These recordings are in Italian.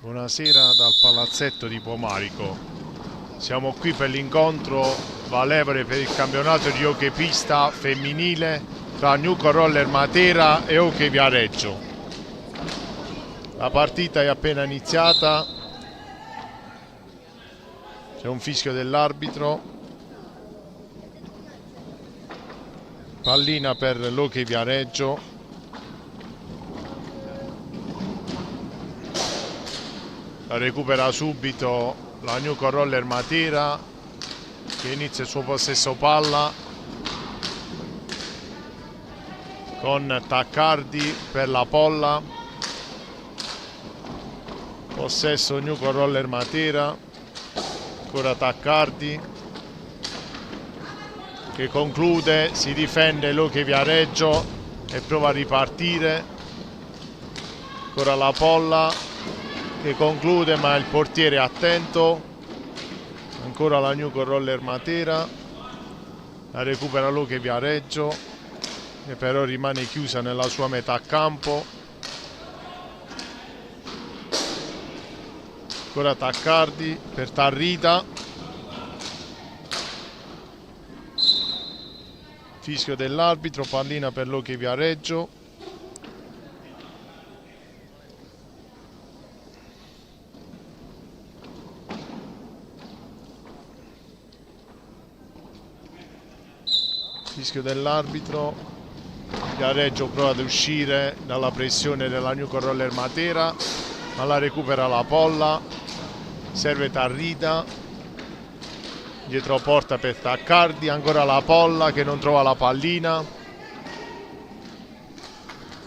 Buonasera dal palazzetto di Pomarico. Siamo qui per l'incontro valevole per il campionato di hockey pista femminile tra Nuco Roller Matera e Hockey Viareggio. La partita è appena iniziata, c'è un fischio dell'arbitro, pallina per l'Hockey Viareggio. La recupera subito la Nuco Roller Matera, che inizia il suo possesso palla con Taccardi per la Polla. Possesso Nuco Roller Matera, ancora Taccardi che conclude, si difende l'Hockey Viareggio e prova a ripartire. Ancora la Polla che conclude, ma il portiere è attento. Ancora la Nuco Roller Matera, la recupera l'Hockey Viareggio che però rimane chiusa nella sua metà campo. Ancora Taccardi per Tarrita, fischio dell'arbitro, pallina per l'Hockey Viareggio. Fischio dell'arbitro, Viareggio prova ad uscire dalla pressione della Nuco Roller Matera, ma la recupera la Polla, serve Tarrita, dietro porta per Taccardi, ancora la Polla che non trova la pallina,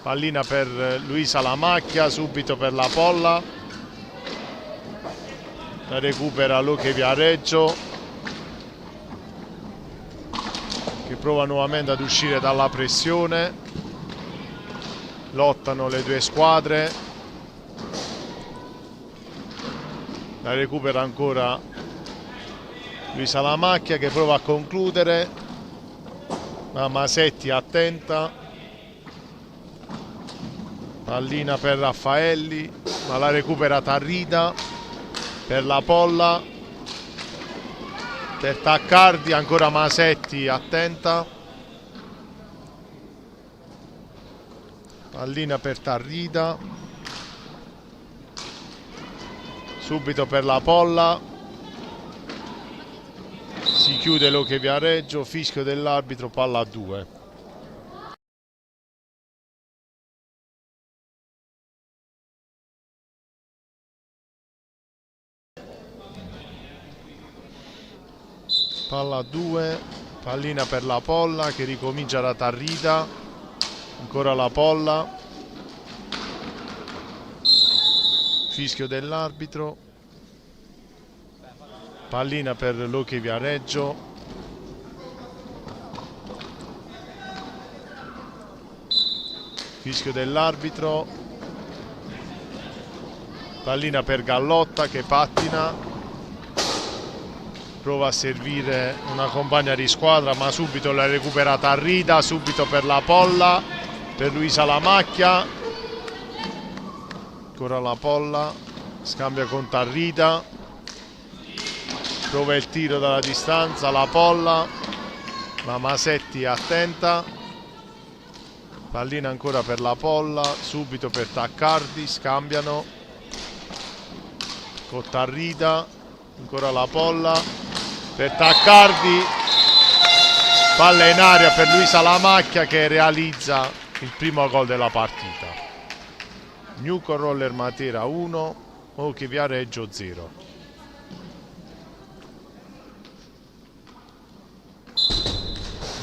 pallina per Luisa Lamacchia, subito per la Polla, la recupera l'Hockey Viareggio che prova nuovamente ad uscire dalla pressione. Lottano le due squadre, la recupera ancora Luisa Lamacchia che prova a concludere, ma Masetti attenta, pallina per Raffaelli, ma la recupera Tarrita per la Polla, per Taccardi, ancora Masetti attenta, pallina per Tarrita, subito per la Polla, si chiude l'Hockey Viareggio, fischio dell'arbitro, palla a 2. Palla a 2, pallina per la Polla che ricomincia da Tarrita, ancora la Polla, fischio dell'arbitro, pallina per l'Hockey Viareggio, fischio dell'arbitro, pallina per Gallotta che pattina, prova a servire una compagna di squadra ma subito la recupera Tarrita, subito per la Polla, per Luisa Lamacchia, ancora la Polla, scambia con Tarrita, prova il tiro dalla distanza, la Polla, ma Masetti è attenta, pallina ancora per la Polla, subito per Taccardi, scambiano con Tarrita, ancora la Polla per Taccardi, palla in aria per Luisa Lamacchia che realizza il primo gol della partita. Nuco Roller Matera 1, Hockey Viareggio 0.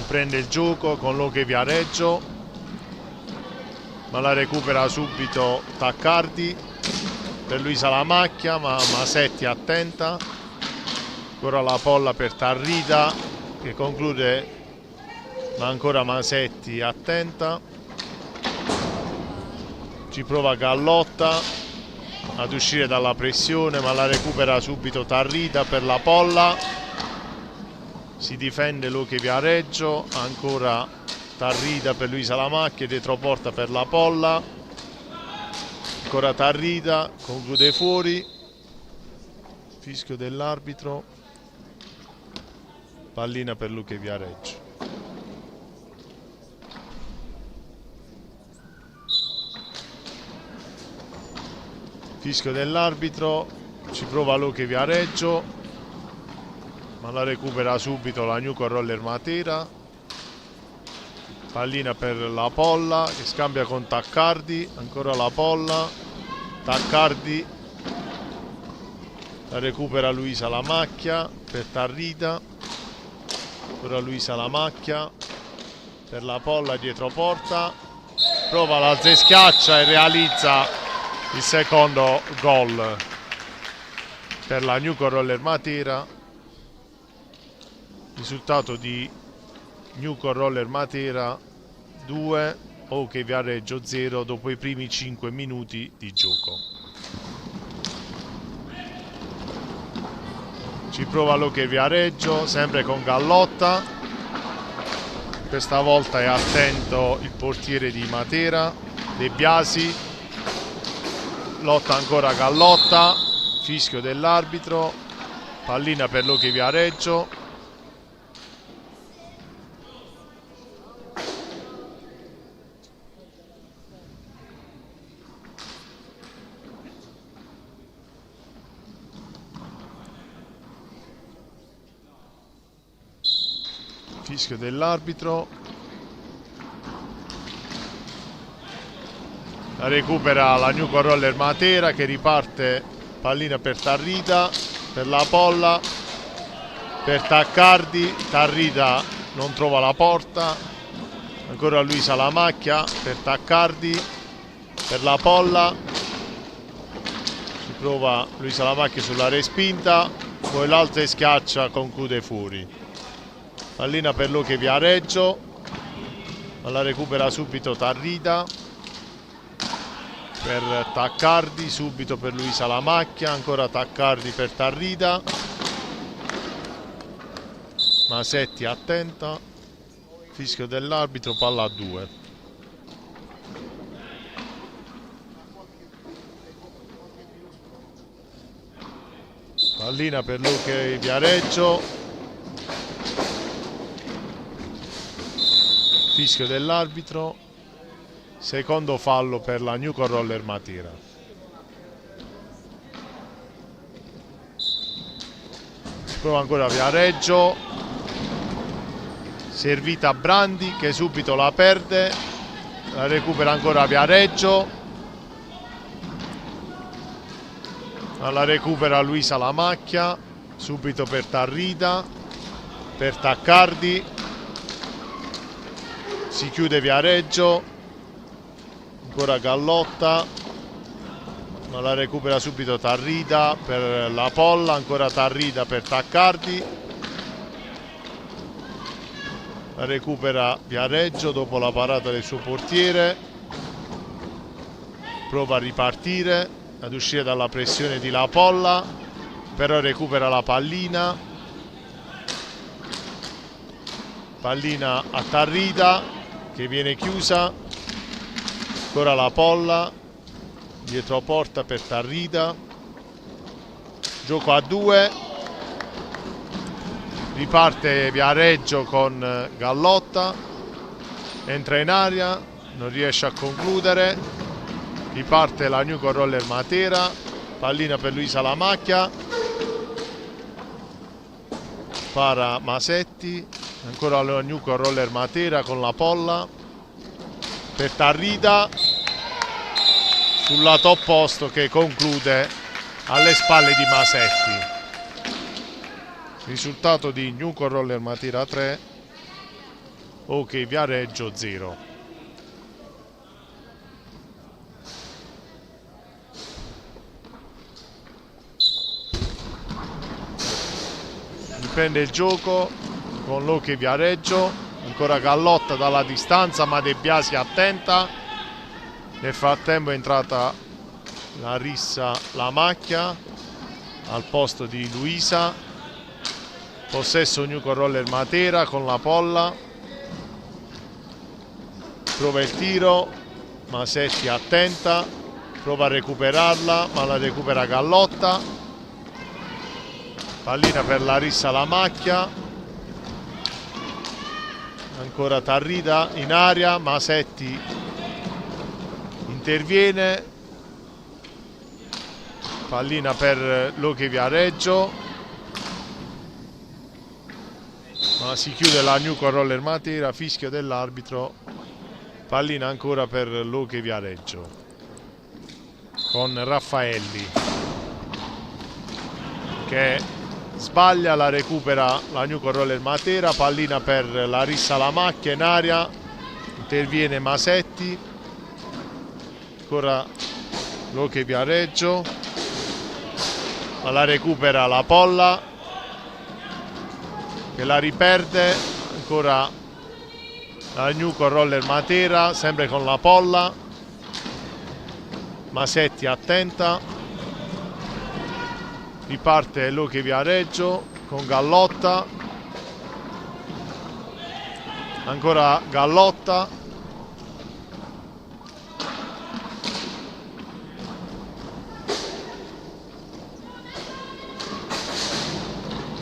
Prende il gioco con l'Hockey Viareggio, ma la recupera subito Taccardi per Luisa Lamacchia, ma Masetti attenta, ancora la Polla per Tarrita che conclude, ma ancora Masetti attenta, ci prova Gallotta ad uscire dalla pressione ma la recupera subito Tarrita per la Polla, si difende l'Hockey Viareggio, ancora Tarrita per Luisa Lamacchia, dietro porta per la Polla, ancora Tarrida, conclude fuori, fischio dell'arbitro, pallina per Luque Viareggio. Fischio dell'arbitro, ci prova Luque Viareggio, ma la recupera subito la Newco Roller Matera. Pallina per la Polla che scambia con Taccardi, ancora la Polla, Taccardi, la recupera Luisa Lamacchia per Tarrida, ancora Luisa Lamacchia per la Polla dietro porta, prova la Zeschiaccia e realizza il secondo gol per la Newco Roller Matera. Risultato di Newco Roller Matera 2, OK Viareggio 0 dopo i primi 5 minuti di gioco. Ci prova l'OK Viareggio, sempre con Gallotta. Questa volta è attento il portiere di Matera, De Biasi. Lotta ancora Gallotta, fischio dell'arbitro, pallina per l'OK Viareggio. Fischio dell'arbitro, la recupera la Newco Roller Matera che riparte, pallina per Tarrida, per la Polla, per Taccardi, Tarrida non trova la porta, ancora Luisa Lamacchia per Taccardi, per la Polla, ci prova Luisa Lamacchia sulla respinta, poi l'altra schiaccia, conclude fuori. Pallina per l'OK Viareggio, ma la recupera subito Tarrida, per Taccardi, subito per Luisa Lamacchia, ancora Taccardi per Tarrida, Masetti attenta, fischio dell'arbitro, palla a 2. Pallina per l'OK Viareggio, fischio dell'arbitro, secondo fallo per la Newco Roller Matera. Si prova ancora Viareggio, servita a Brandi che subito la perde, la recupera ancora Viareggio, la recupera Luisa Lamacchia, subito per Tarrida, per Taccardi, si chiude Viareggio, ancora Gallotta, ma la recupera subito Tarrida per la Polla, ancora Tarrida per Taccardi, la recupera Viareggio dopo la parata del suo portiere, prova a ripartire, ad uscire dalla pressione di La Polla, però recupera la pallina, pallina a Tarrida che viene chiusa, ancora la Polla dietro porta per Tarrida, gioco a 2, riparte Viareggio con Gallotta, entra in aria, non riesce a concludere, riparte la Newco Roller Matera, pallina per Luisa Lamacchia, para Masetti, ancora la Newco Roller Matera con la Polla per Tarrida sul lato opposto che conclude alle spalle di Masetti. Risultato di Newco Roller Matera 3, OK Viareggio 0. Riprende il gioco con l'OK Viareggio, ancora Gallotta dalla distanza ma De Biasi attenta, nel frattempo è entrata la rissa Lamacchia al posto di Luisa, possesso Newco Roller Matera con la Polla, prova il tiro, Masetti attenta, prova a recuperarla ma la recupera Gallotta. Pallina per Larissa La Macchia, ancora Tarrida in aria, Masetti interviene, pallina per Luchi Viareggio, ma si chiude la New con Roller Matera, fischio dell'arbitro, pallina ancora per Luchi Viareggio con Raffaelli che sbaglia, la recupera la New con Roller Matera, pallina per Larissa La Macchia in aria, interviene Masetti, ancora Luchi Viareggio, ma la recupera la Polla che la riperde, ancora la New con Roller Matera, sempre con la Polla, Masetti attenta, riparte Luchi Viareggio con Gallotta, ancora Gallotta,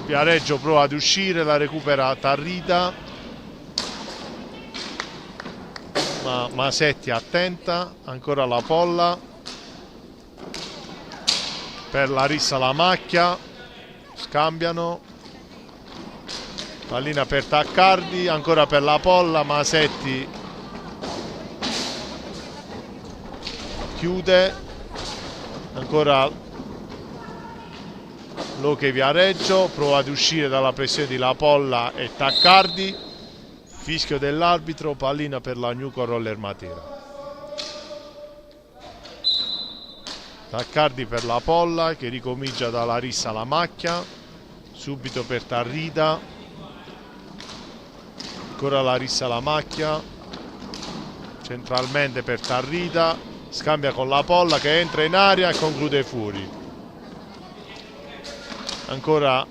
Viareggio prova ad uscire, la recupera Tarrida, ma Masetti attenta, ancora la Polla per Larissa La Macchia, scambiano, pallina per Taccardi, ancora per la Polla, Masetti chiude, ancora Luchi Viareggio prova ad uscire dalla pressione di La Polla e Taccardi, fischio dell'arbitro, pallina per la New con Roller Matera. Taccardi per la Polla che ricomincia da Larissa La Macchia, subito per Tarrida, ancora Larissa La Macchia, centralmente per Tarrida, scambia con la Polla che entra in aria e conclude fuori, ancora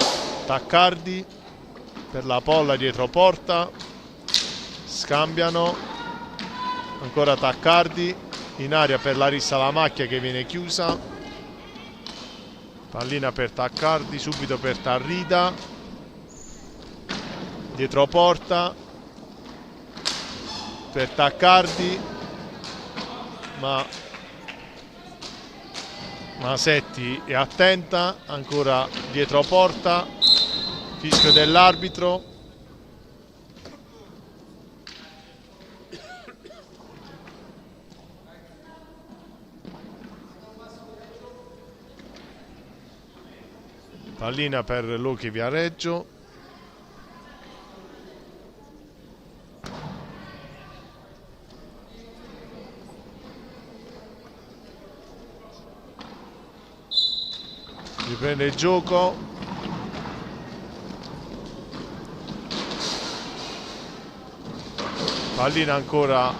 Taccardi per la Polla dietro porta, scambiano, ancora Taccardi in aria per Larissa La Macchia che viene chiusa, pallina per Taccardi, subito per Tarrida, dietro porta per Taccardi, ma Masetti è attenta, ancora dietro porta, fischio dell'arbitro. Pallina per Luchi Viareggio, riprende il gioco, pallina ancora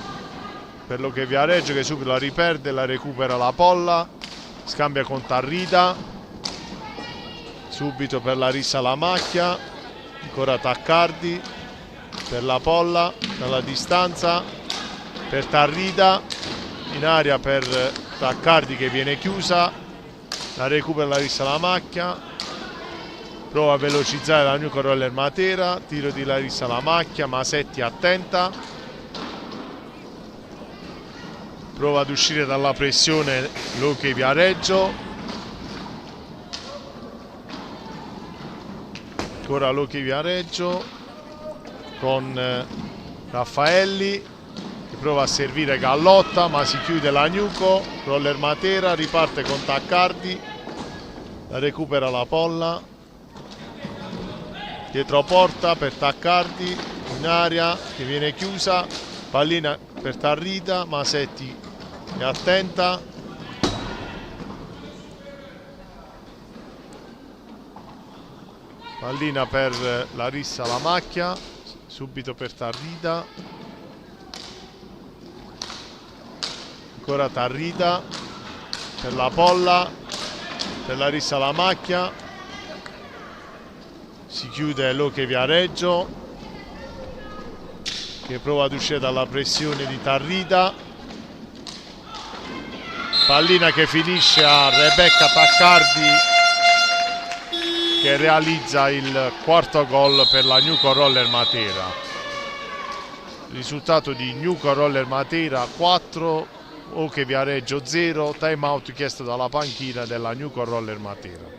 per Luchi Viareggio che subito la riperde, la recupera la Polla, scambia con Tarrida, subito per Larissa La Macchia, ancora Taccardi per la Polla dalla distanza, per Tarrida in aria per Taccardi che viene chiusa, la recupera Larissa La Macchia, prova a velocizzare la New con Roller Matera, tiro di Larissa La Macchia, Masetti attenta, prova ad uscire dalla pressione Luchi Viareggio, ancora Luchi Viareggio con Raffaelli che prova a servire Gallotta ma si chiude la Nuco, Roller Matera, riparte con Taccardi, la recupera la Polla, dietro porta per Taccardi in aria che viene chiusa, pallina per Tarrida, Masetti è attenta, pallina per Larissa La Macchia, subito per Tarrida, ancora Tarrida per la Polla, per Larissa La Macchia, si chiude Luchi Viareggio che prova ad uscire dalla pressione di Tarrida, Pallina che finisce a Rebecca Taccardi, che realizza il quarto gol per la Newco Roller Matera. Risultato di Newco Roller Matera 4, Oche Viareggio 0, time out chiesto dalla panchina della Newco Roller Matera.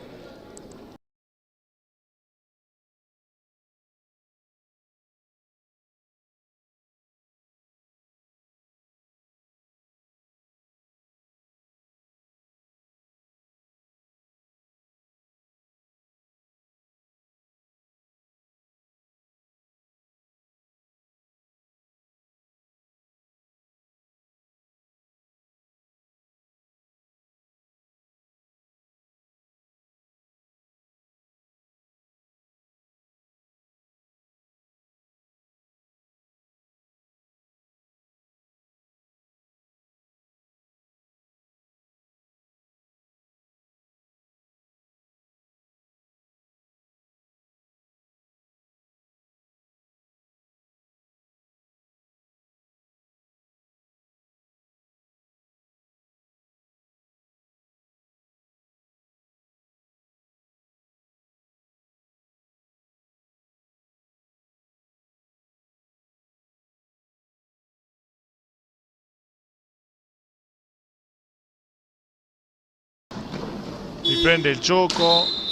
Riprende il gioco.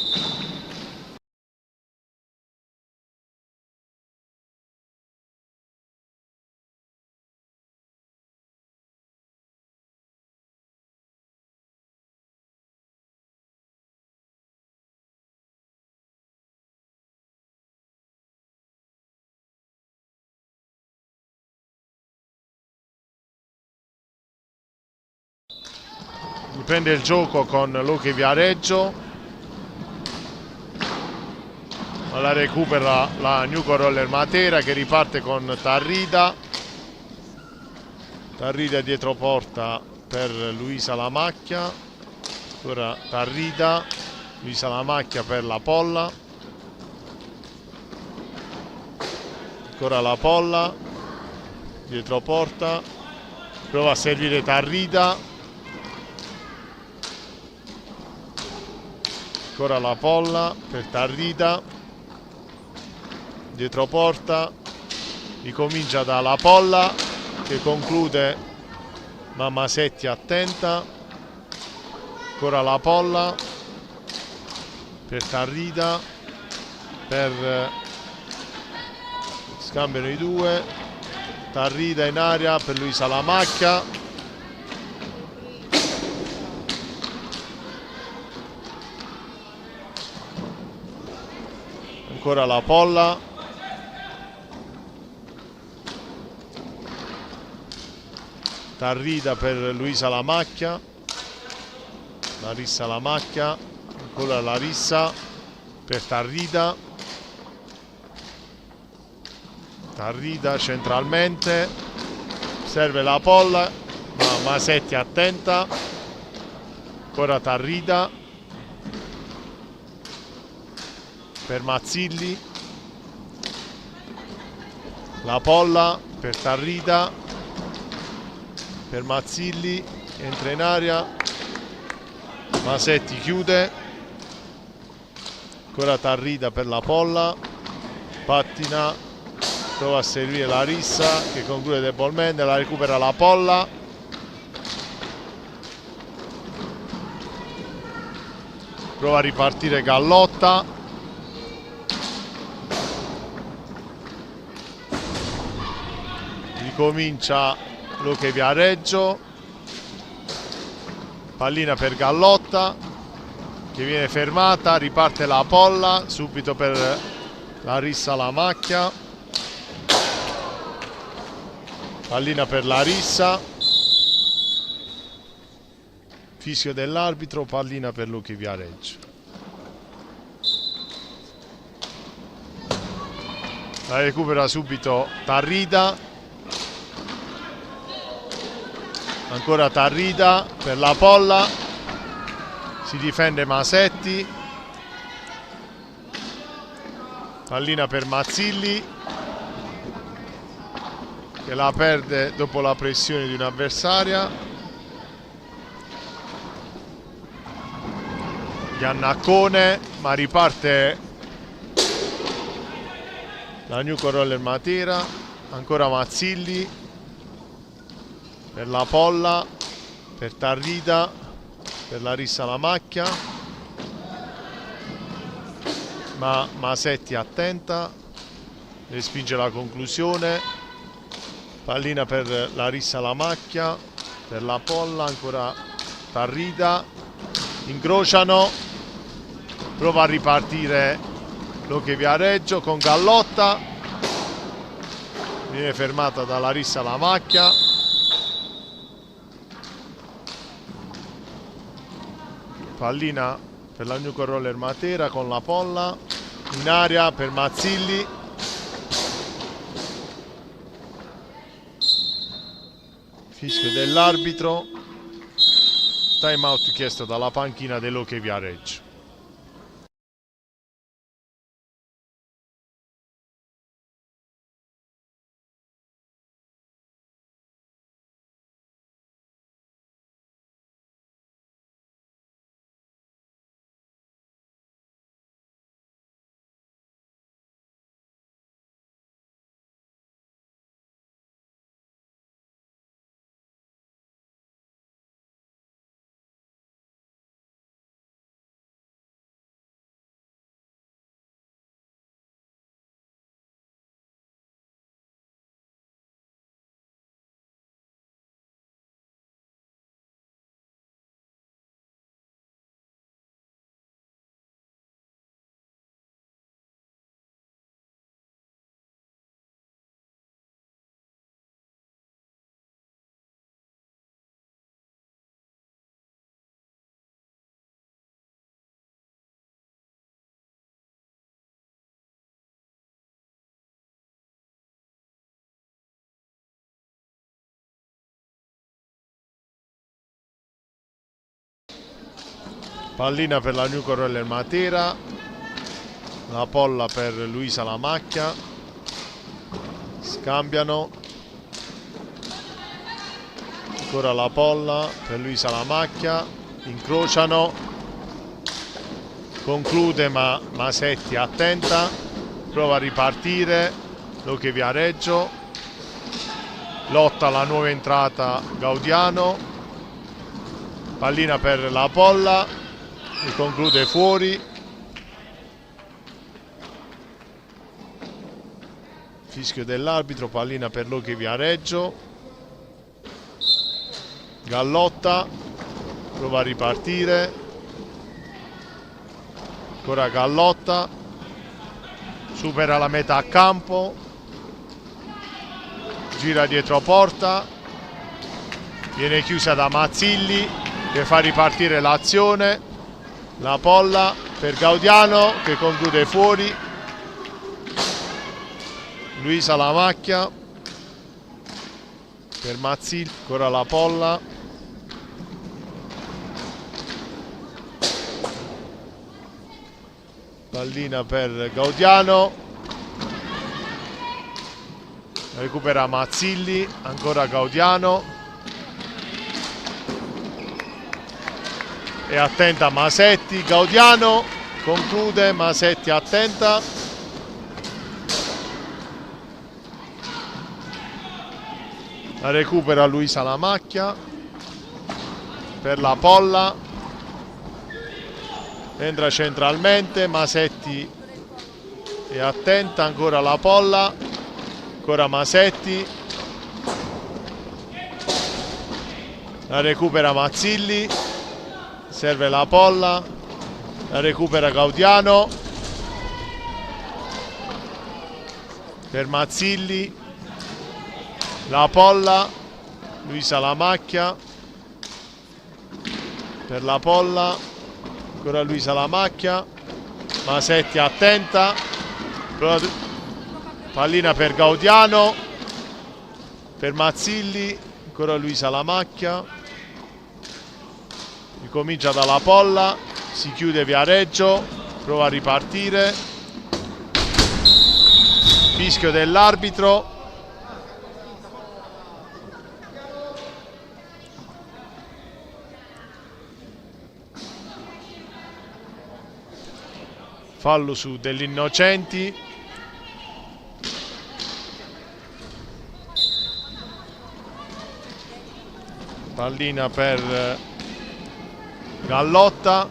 Riprende il gioco con l'Oche Viareggio. La recupera la Newco Roller Matera, che riparte con Tarrida. Tarrida dietro porta per Luisa Lamacchia. Ora Tarrida, Luisa Lamacchia per la Polla. Ancora la Polla, dietro porta, prova a servire Tarrida. Ancora la Polla per Tarrida, dietro porta, ricomincia dalla Polla che conclude Mamasetti attenta. Ancora la Polla per Tarrida, scambiano i due. Tarrida in aria per Luisa Lamacchia. Ancora la Polla, Tarrida per Luisa Lamacchia, Larissa Lamacchia, ancora Larissa per Tarrida. Tarrida centralmente, serve la Polla, ma Masetti attenta. Ancora Tarrida per Mazzilli, la Polla per Tarrida, per Mazzilli, entra in aria, Masetti chiude. Ancora Tarrida per la Polla, pattina, prova a servire Larissa che conclude debolmente, la recupera la Polla. Prova a ripartire Gallotta. Ricomincia l'Oche Viareggio. Pallina per Gallotta che viene fermata, riparte la Polla subito per Larissa Lamacchia. Pallina per Larissa, fischio dell'arbitro, pallina per l'Oche Viareggio. La recupera subito Tarrida. Ancora Tarrida per la Polla, si difende Masetti. Pallina per Mazzilli che la perde dopo la pressione di un'avversaria. Iannaccone, ma riparte la Newco Roller Matera. Ancora Mazzilli per la Polla, per Tarrida, per la Rissa la Macchia, ma Masetti attenta, respinge la conclusione. Pallina per la Rissa la Macchia, per la Polla, ancora Tarrida, incrociano, prova a ripartire Loche Viareggio con Gallotta, viene fermata dalla Rissa la Macchia. Pallina per la Newco Roller Matera con la Polla, in aria per Mazzilli. Fischio dell'arbitro, time out chiesto dalla panchina del Loche Viareggio. Pallina per la Newco Roller Matera, la Polla per Luisa la Macchia, scambiano, ancora la Polla per Luisa la Macchia, incrociano, conclude ma Masetti attenta, prova a ripartire Loche Viareggio, lotta alla nuova entrata Gaudiano, pallina per la Polla e conclude fuori. Fischio dell'arbitro, pallina per Loche Viareggio, Gallotta prova a ripartire, ancora Gallotta, supera la metà campo, gira dietro porta, viene chiusa da Mazzilli che fa ripartire l'azione. La Polla per Gaudiano che conclude fuori. Luisa la Macchia per Mazzilli, ancora la Polla, pallina per Gaudiano, recupera Mazzilli, ancora Gaudiano e attenta Masetti, Gaudiano conclude, Masetti attenta, la recupera Luisa la Macchia per la Polla, entra centralmente, Masetti è attenta, ancora la Polla, ancora Masetti, la recupera Mazzilli, serve la Polla, la recupera Gaudiano per Mazzilli, la Polla, Luisa la Macchia per la Polla, ancora Luisa la Macchia, Masetti attenta, pallina per Gaudiano, per Mazzilli, ancora Luisa la Macchia, ricomincia dalla Polla, si chiude Viareggio, prova a ripartire, fischio dell'arbitro. fallo su dell'Innocenti. Pallina per Gallotta.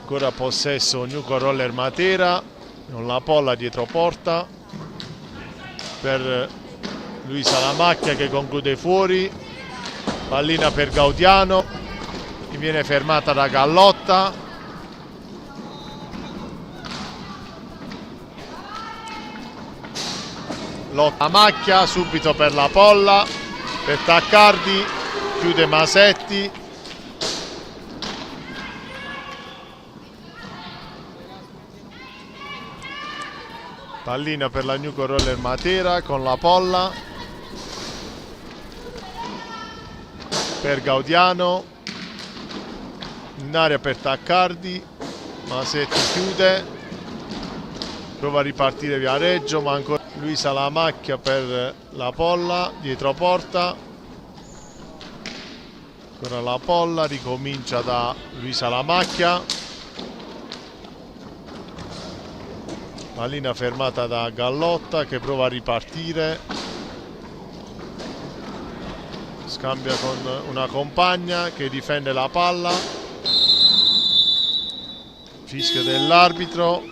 Ancora possesso Nuco Roller Matera con la Polla dietro porta per Luisa Lamacchia che conclude fuori. Pallina per Gaudiano che viene fermata da Gallotta. Lotta Macchia subito per la Polla, per Taccardi, chiude Masetti. Pallina per la Nuco Roller Matera con la Polla per Gaudiano, in area per Taccardi, Masetti chiude, prova a ripartire Viareggio ma ancora Luisa Lamacchia per la Polla dietro porta, ancora la Polla, ricomincia da Luisa Lamacchia. Pallina fermata da Gallotta che prova a ripartire, scambia con una compagna che difende la palla, fischio dell'arbitro.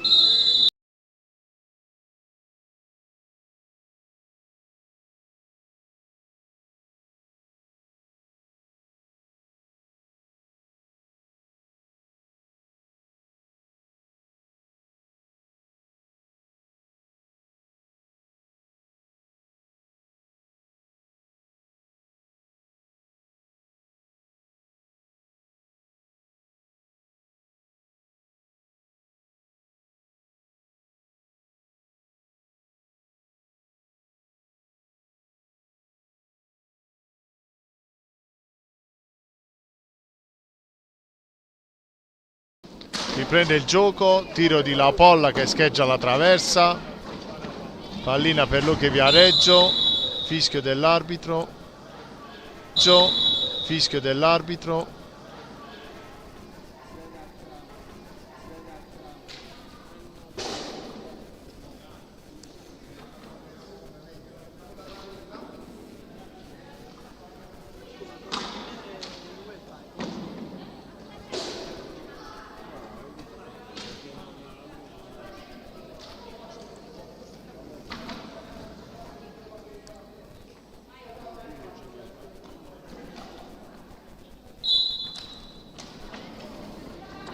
Riprende il gioco, tiro di La Polla che scheggia la traversa, pallina per Luche Viareggio, fischio dell'arbitro, fischio dell'arbitro.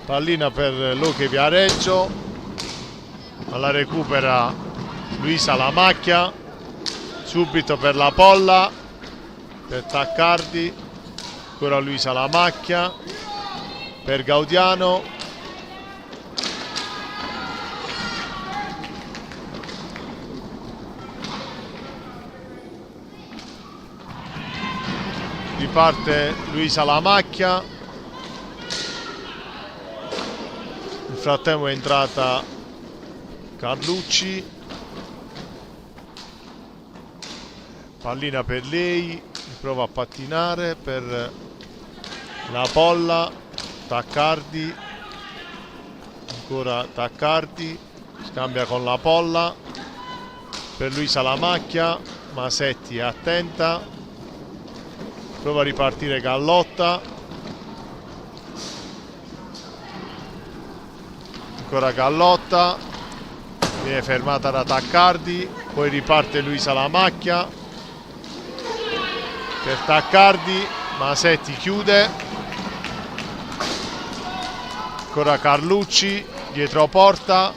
Pallina per Luche Viareggio, alla recupera Luisa Lamacchia, subito per la Polla, per Taccardi, ancora Luisa Lamacchia, per Gaudiano, riparte Luisa Lamacchia. Nel frattempo è entrata Carlucci, pallina per lei, prova a pattinare per la Polla, Taccardi, ancora Taccardi, scambia con la Polla per Luisa Lamacchia, Masetti è attenta, prova a ripartire Gallotta, ancora Gallotta, viene fermata da Taccardi, poi riparte Luisa Lamacchia per Taccardi, Masetti chiude, ancora Carlucci dietro porta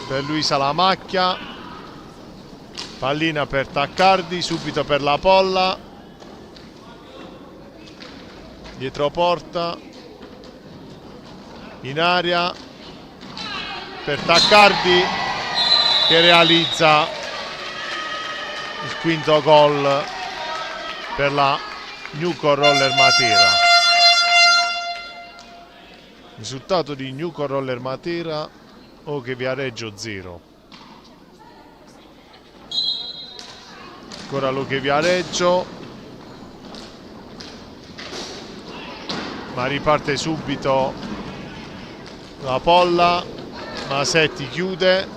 per Luisa Lamacchia, pallina per Taccardi, subito per la Polla, dietro porta, in aria per Taccardi che realizza il quinto gol per la Nuco Roller Matera. Risultato di Nuco Roller Matera, Oche Viareggio 0. Ancora Luche Viareggio, ma riparte subito la Polla. Masetti chiude,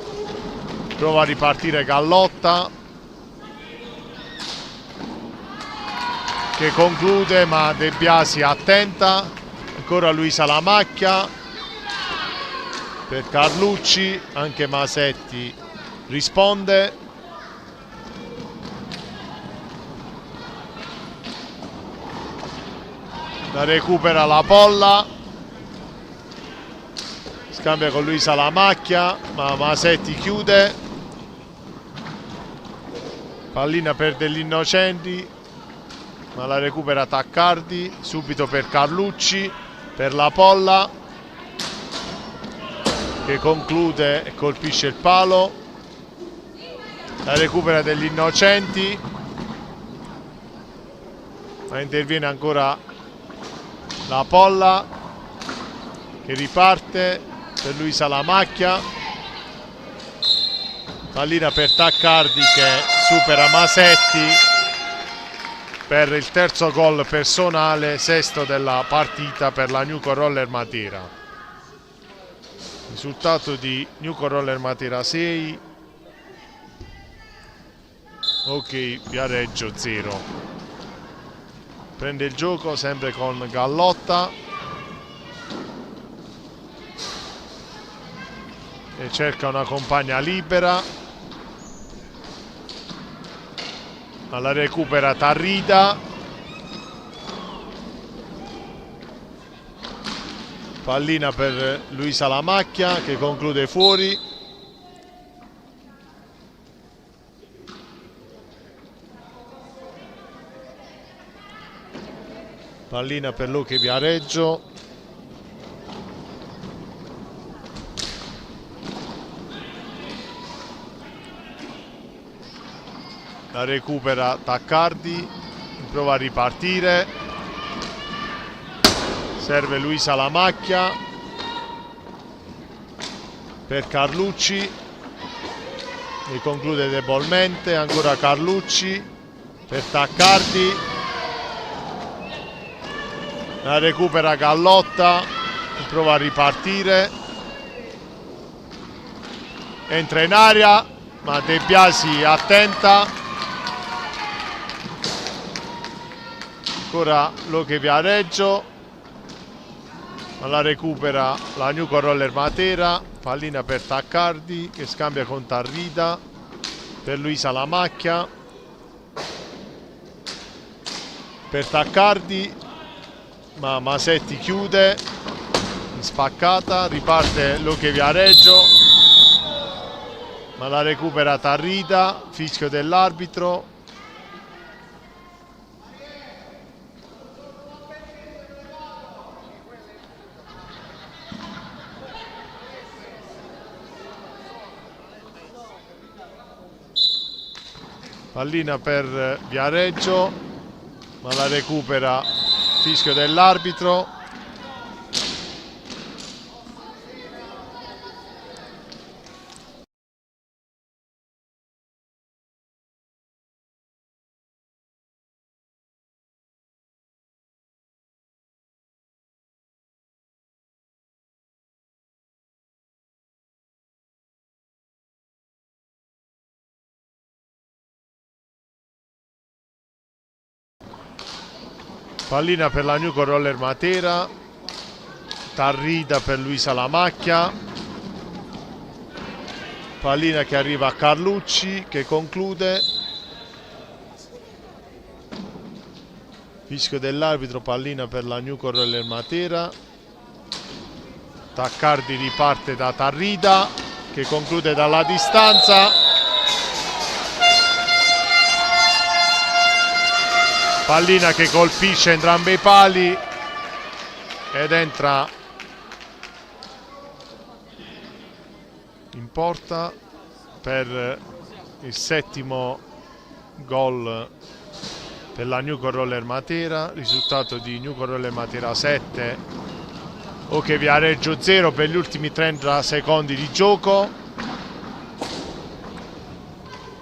prova a ripartire Gallotta, che conclude, ma De Biasi attenta. Ancora Luisa Lamacchia per Carlucci, anche Masetti risponde. La recupera la Polla, scambia con Luisa Lamacchia, ma Masetti chiude. Pallina per degli Innocenti, ma la recupera Taccardi, subito per Carlucci, per la Polla, che conclude e colpisce il palo. La recupera degli Innocenti, ma interviene ancora la Polla, che riparte per Luisa Lamacchia. Pallina per Taccardi, che supera Masetti per il terzo gol personale, sesto della partita per la Newco Roller Matera. Risultato di Newco Roller Matera 6, Ok Viareggio 0. Prende il gioco sempre con Gallotta e cerca una compagna libera, ma la recupera Tarrida. Pallina per Luisa Lamacchia, che conclude fuori. Pallina per Luche Viareggio, la recupera Taccardi, prova a ripartire, serve Luisa Lamacchia per Carlucci, che conclude debolmente. Ancora Carlucci per Taccardi, la recupera Gallotta, prova a ripartire, entra in aria, ma De Biasi attenta. Ancora Luche Viareggio, ma la recupera la Newco Roller Matera. Pallina per Taccardi, che scambia con Tarrida, per Luisa Lamacchia, per Taccardi, ma Masetti chiude in spaccata. Riparte Luche Viareggio, ma la recupera Tarrida, fischio dell'arbitro. Pallina per Viareggio, ma la recupera, fischio dell'arbitro. Pallina per la Newco Roller Matera, Tarrida per Luisa Lamacchia, pallina che arriva a Carlucci, che conclude, fischio dell'arbitro, pallina per la Newco Roller Matera. Taccardi riparte da Tarrida, che conclude dalla distanza. Pallina che colpisce entrambi i pali ed entra in porta per il settimo gol per la Newco Roller Matera. Risultato di Newco Roller Matera 7, Ok Viareggio 0 per gli ultimi 30 secondi di gioco.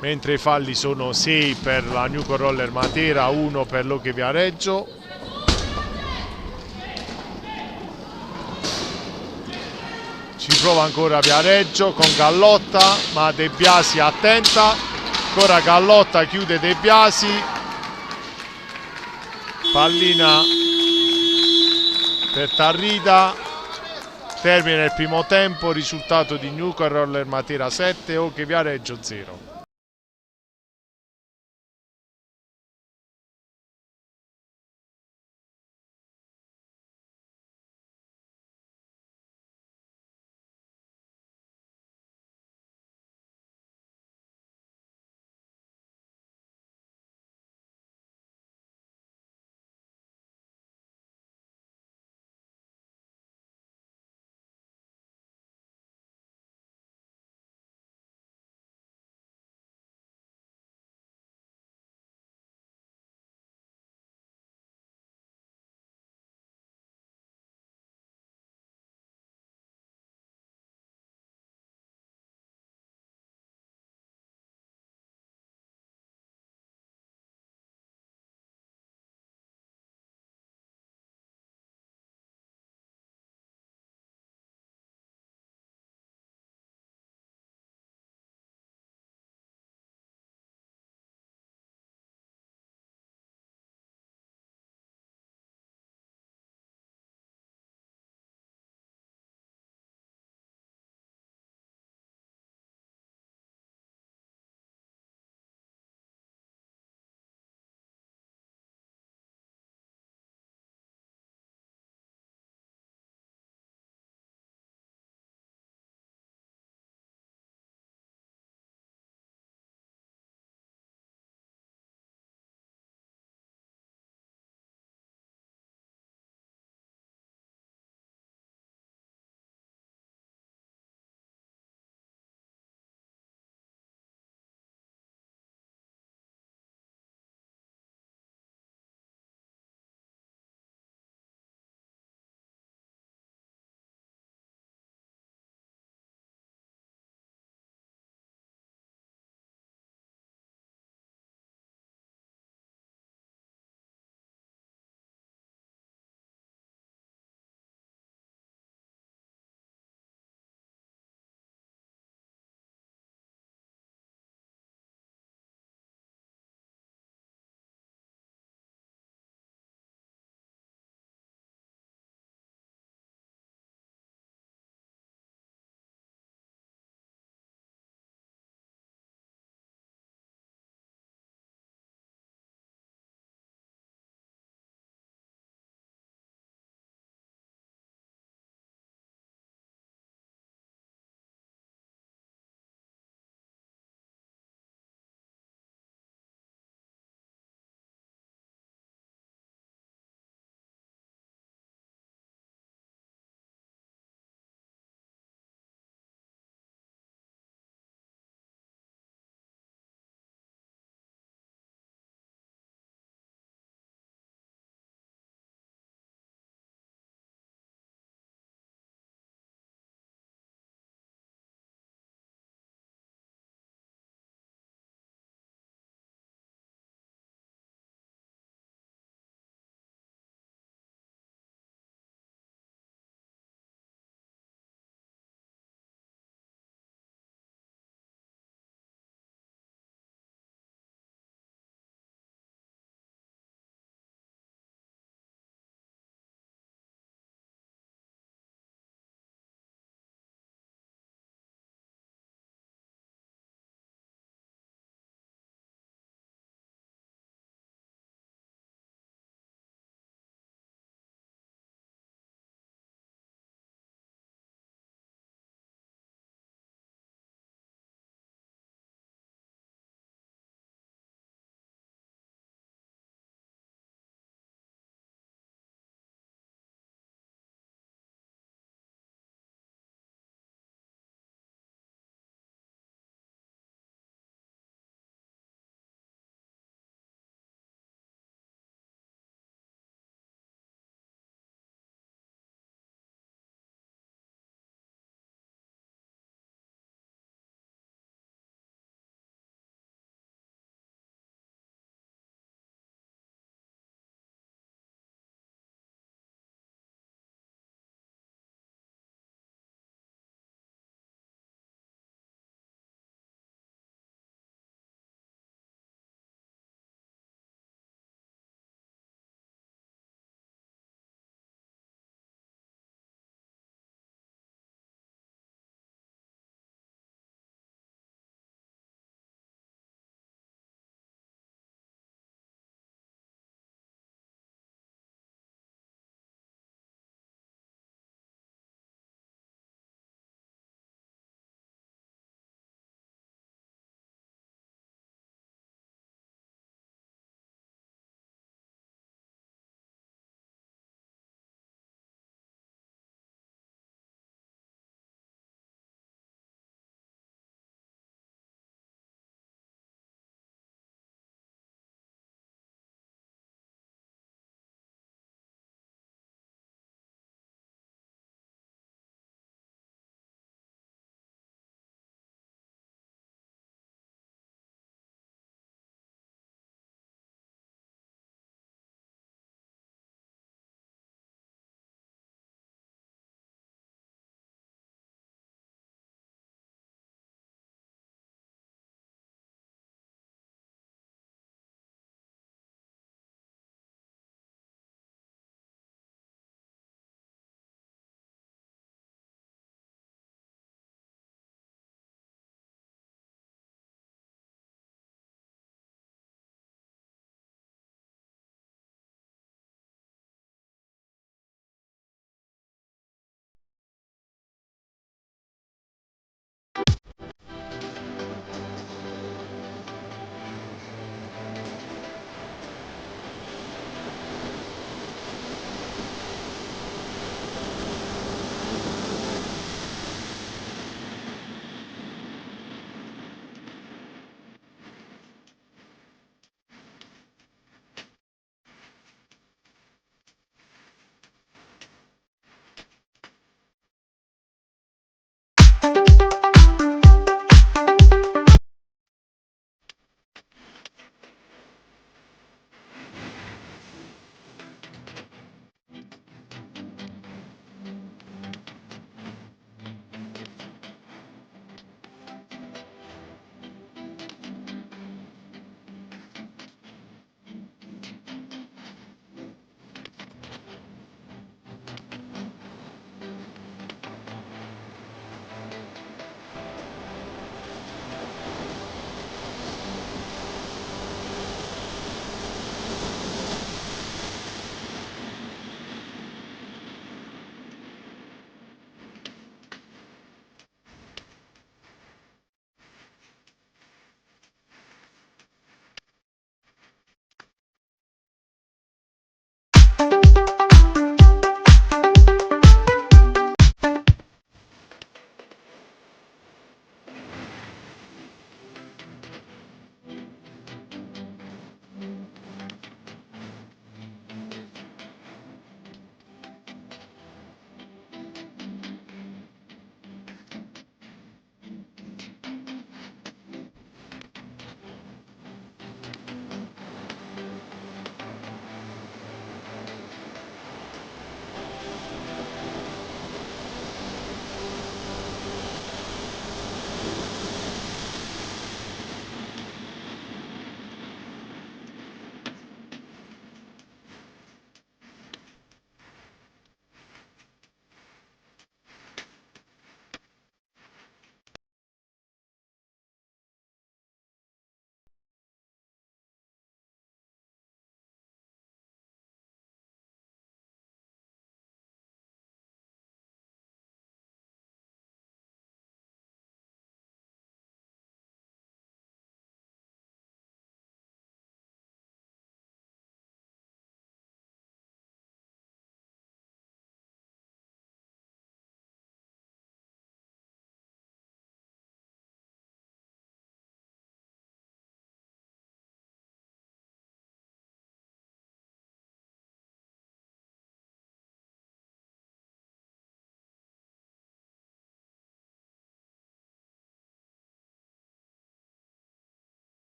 mentre i falli sono 6 per la Newco Roller Matera, 1 per l'Hockey Viareggio. Ci prova ancora Viareggio con Gallotta, ma De Biasi attenta, ancora Gallotta, chiude De Biasi, pallina per Tarrida, termina il primo tempo, risultato di Newco Roller Matera 7, Hockey Viareggio 0.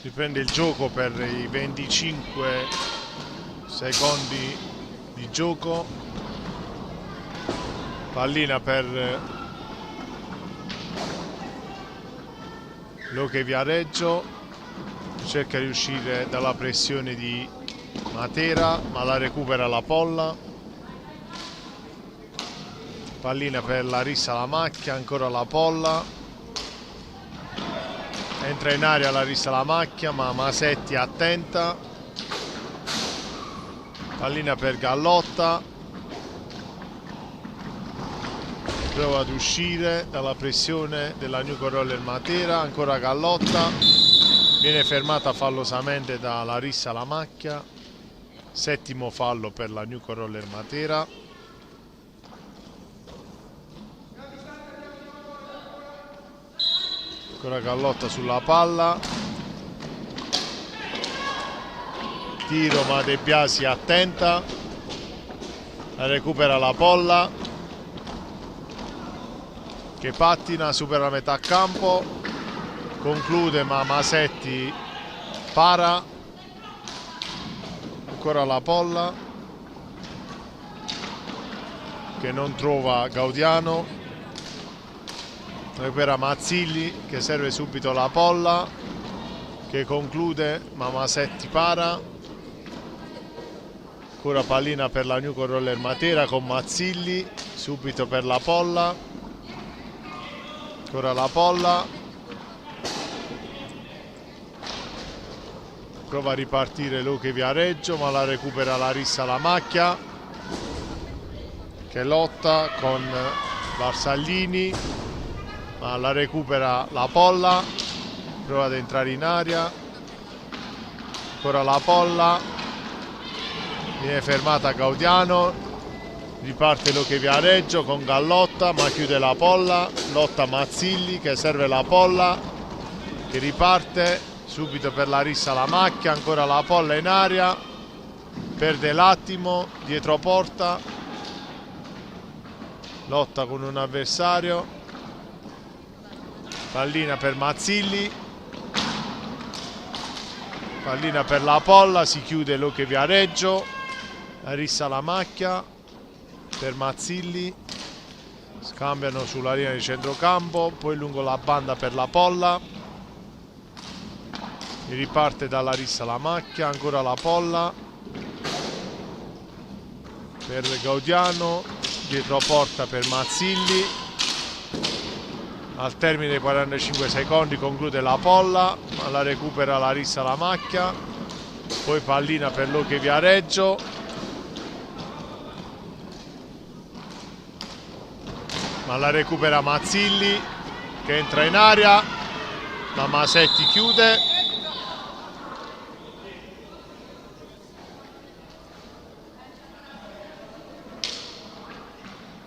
riprende il gioco per i 25 secondi di gioco. Pallina per Luque Viareggio, cerca di uscire dalla pressione di Matera, ma la recupera la Polla. Pallina per Larissa Lamacchia, ancora la Polla, entra in aria Larissa Lamacchia, ma Masetti attenta. Pallina per Gallotta, prova ad uscire dalla pressione della Nuco Roller Matera, ancora Gallotta, viene fermata fallosamente da Larissa Lamacchia, settimo fallo per la Nuco Roller Matera. Ancora Gallotta sulla palla, tiro ma De Biasi attenta, la recupera la Polla che pattina, supera la metà campo, conclude ma Masetti para, ancora la Polla che non trova Gaudiano, recupera Mazzilli che serve subito la Polla che conclude ma Masetti para, ancora pallina per la Nuco Roller Matera con Mazzilli subito per la Polla, ancora la Polla, prova a ripartire Luque Viareggio ma la recupera Larissa Lamacchia che lotta con Barsaglini ma la recupera la Polla, prova ad entrare in aria, ancora la Polla, viene fermata Gaudiano, riparte Luque Viareggio con Gallotta ma chiude la Polla, lotta Mazzilli che serve la Polla che riparte subito per Larissa Lamacchia, ancora la Polla in aria, perde l'attimo dietro porta, lotta con un avversario, pallina per Mazzilli, pallina per la Polla, si chiude Luque Viareggio, Larissa Lamacchia per Mazzilli, scambiano sulla linea di centrocampo, poi lungo la banda per la Polla, riparte da Larissa Lamacchia, ancora la Polla per Gaudiano, dietro porta per Mazzilli, al termine dei 45 secondi conclude la Polla, ma la recupera Larissa Lamacchia, poi pallina per Luque Viareggio, ma la recupera Mazzilli che entra in aria, ma Masetti chiude.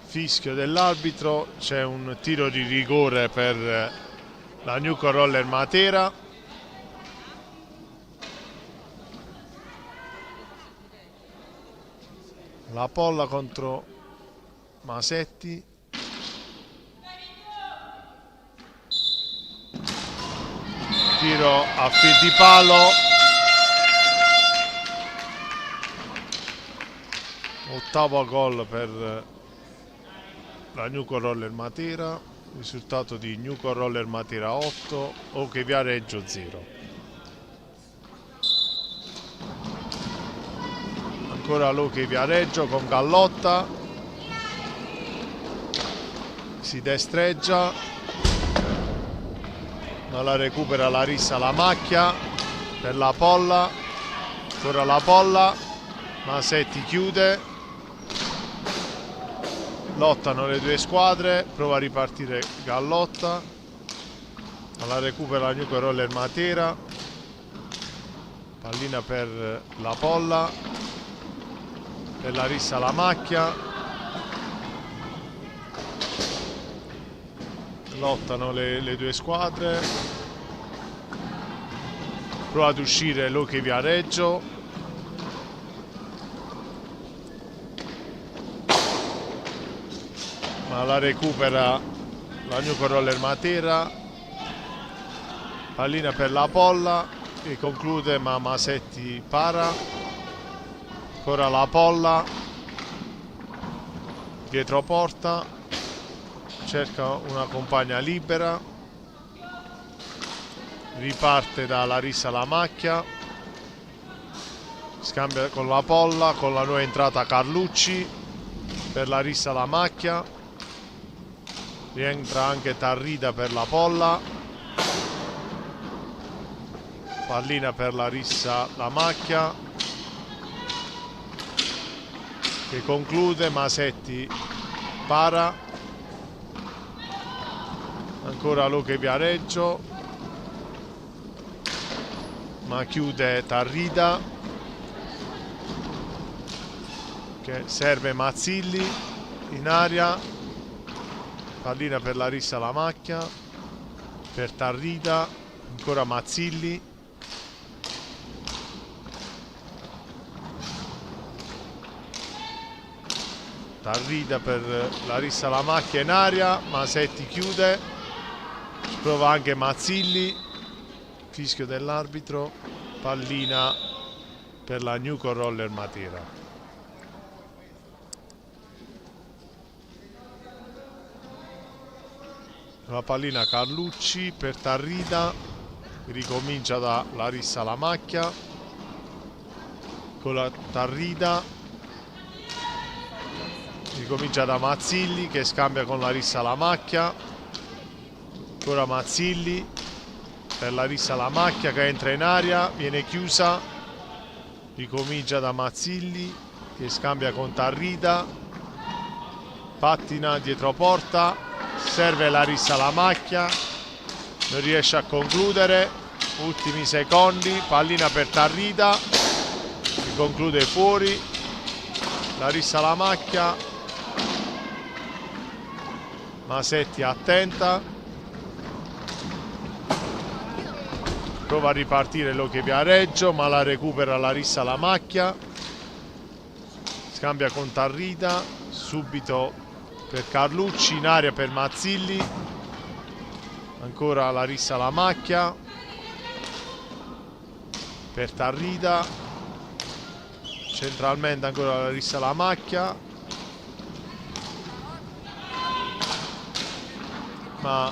Fischio dell'arbitro, c'è un tiro di rigore per la Nuco Roller Matera. La Polla contro Masetti. Tiro a fil di palo. Ottavo gol per la Nuco Roller Matera, risultato di Nuco Roller Matera 8, Luque Viareggio 0. Ancora Luque Viareggio con Gallotta, si destreggia, ma la recupera Larissa Lamacchia per la Polla, ancora la Polla, Masetti chiude. Lottano le due squadre, prova a ripartire Gallotta, alla recupera la Nuco Roller Matera, pallina per la Polla, per Larissa Lamacchia, lottano le due squadre, prova ad uscire Luque Viareggio, ma la recupera la Nuco Roller Matera, pallina per la Polla e conclude, ma Masetti para. Ancora la Polla dietro porta, cerca una compagna libera, riparte da Larissa La Macchia, scambia con la Polla, con la nuova entrata Carlucci per Larissa La Macchia, rientra anche Tarrida per la Polla, pallina per Larissa La Macchia che conclude, Masetti para, ancora Luque Viareggio, ma chiude Tarrida che serve Mazzilli in aria, pallina per Larissa La Macchia, per Tarrida, ancora Mazzilli, Tarrida per Larissa La Macchia in aria, Masetti chiude, prova anche Mazzilli, fischio dell'arbitro, pallina per la Newco Roller Matera. La pallina Carlucci per Tarrida, ricomincia da Larissa La Macchia, con la Tarrida, ricomincia da Mazzilli che scambia con Larissa La Macchia, ancora Mazzilli per Larissa La Macchia che entra in aria, viene chiusa, ricomincia da Mazzilli che scambia con Tarrida, pattina dietro porta, serve Larissa La Macchia, non riesce a concludere, ultimi secondi, pallina per Tarrida che conclude fuori, Larissa La Macchia, Masetti attenta, prova a ripartire Luque Viareggio ma la recupera Larissa La Macchia, scambia con Tarrida, subito per Carlucci, in aria per Mazzilli, ancora Larissa La Macchia per Tarrida, centralmente ancora Larissa La Macchia, ma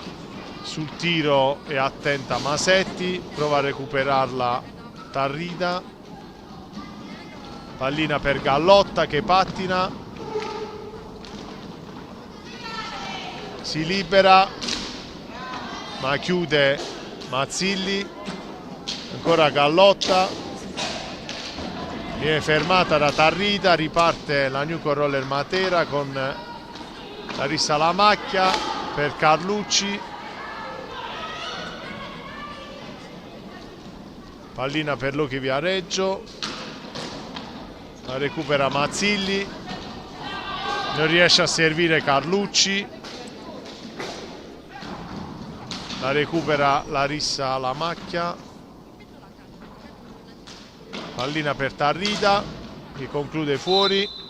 sul tiro è attenta Masetti, prova a recuperarla Tarrida, pallina per Gallotta che pattina, si libera ma chiude Mazzilli, ancora Gallotta, viene fermata da Tarrida, riparte la Newco Roller Matera con Larissa La Macchia per Carlucci, pallina per Luque Viareggio, la recupera Mazzilli, non riesce a servire Carlucci, la recupera Larissa La Macchia, pallina per Tarrida che conclude fuori,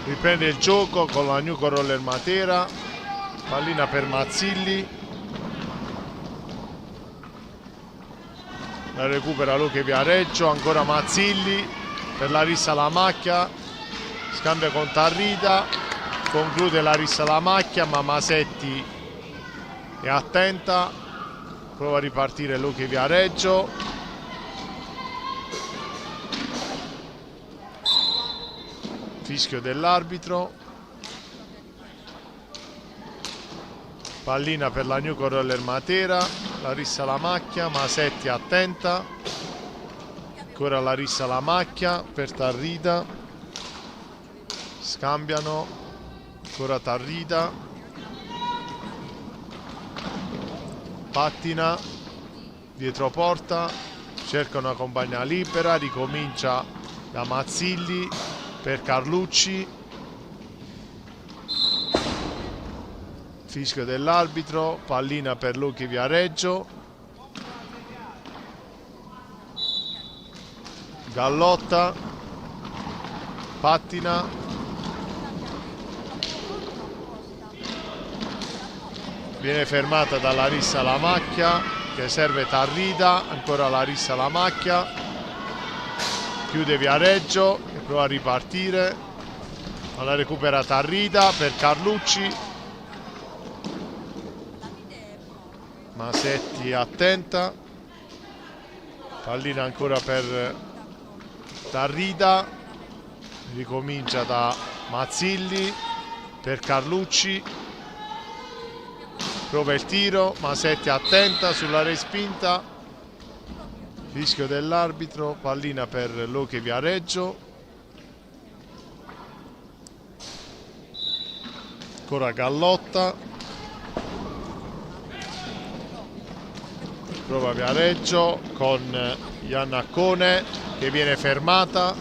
riprende il gioco con la Newco Roller Matera, pallina per Mazzilli, la recupera Luque Viareggio, ancora Mazzilli per Larissa La Macchia, scambia con Tarrida, conclude Larissa La Macchia ma Masetti è attenta, prova a ripartire Luque Viareggio, fischio dell'arbitro. Pallina per la Newco Roller Matera, Larissa Lamacchia, Masetti attenta, ancora Larissa Lamacchia per Tarrida, scambiano, ancora Tarrida, pattina, dietro porta, cerca una compagna libera, ricomincia da Mazzilli per Carlucci. Fischio dell'arbitro, pallina per Luchi Viareggio, Gallotta, pattina, viene fermata da Larissa Lamacchia che serve Tarrida, ancora Larissa Lamacchia, chiude Viareggio e prova a ripartire, ma la recupera Tarrida per Carlucci. Masetti attenta, pallina ancora per Tarrida, ricomincia da Mazzilli per Carlucci, prova il tiro, Masetti attenta sulla respinta, fischio dell'arbitro, pallina per Luchi Viareggio, ancora Gallotta, prova Viareggio con Iannaccone che viene fermata,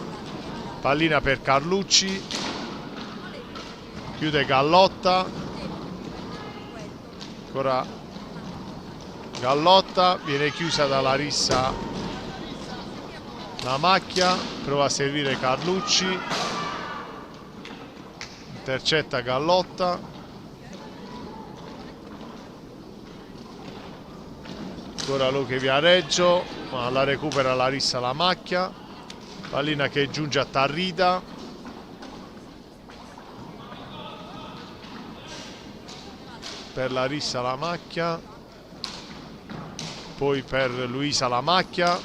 pallina per Carlucci, chiude Gallotta, ancora Gallotta, viene chiusa da Larissa Lamacchia, prova a servire Carlucci, intercetta Gallotta, ancora Luchi Viareggio, ma la recupera Larissa Lamacchia, pallina che giunge a Tarrida, per Larissa Lamacchia, poi per Luisa Lamacchia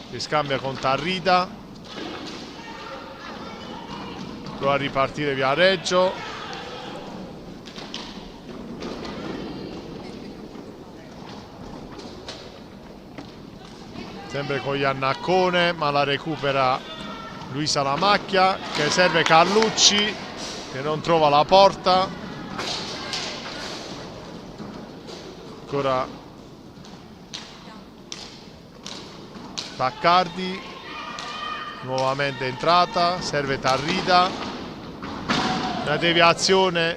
che scambia con Tarrida, prova a ripartire Viareggio, sempre con Iannaccone, ma la recupera Luisa Lamacchia che serve Carlucci che non trova la porta, ancora Taccardi, nuovamente entrata, serve Tarrida, una deviazione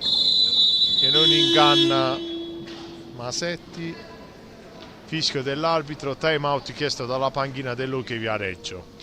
che non inganna Masetti. Fischio dell'arbitro, time out chiesto dalla panchina del Luchi Viareggio.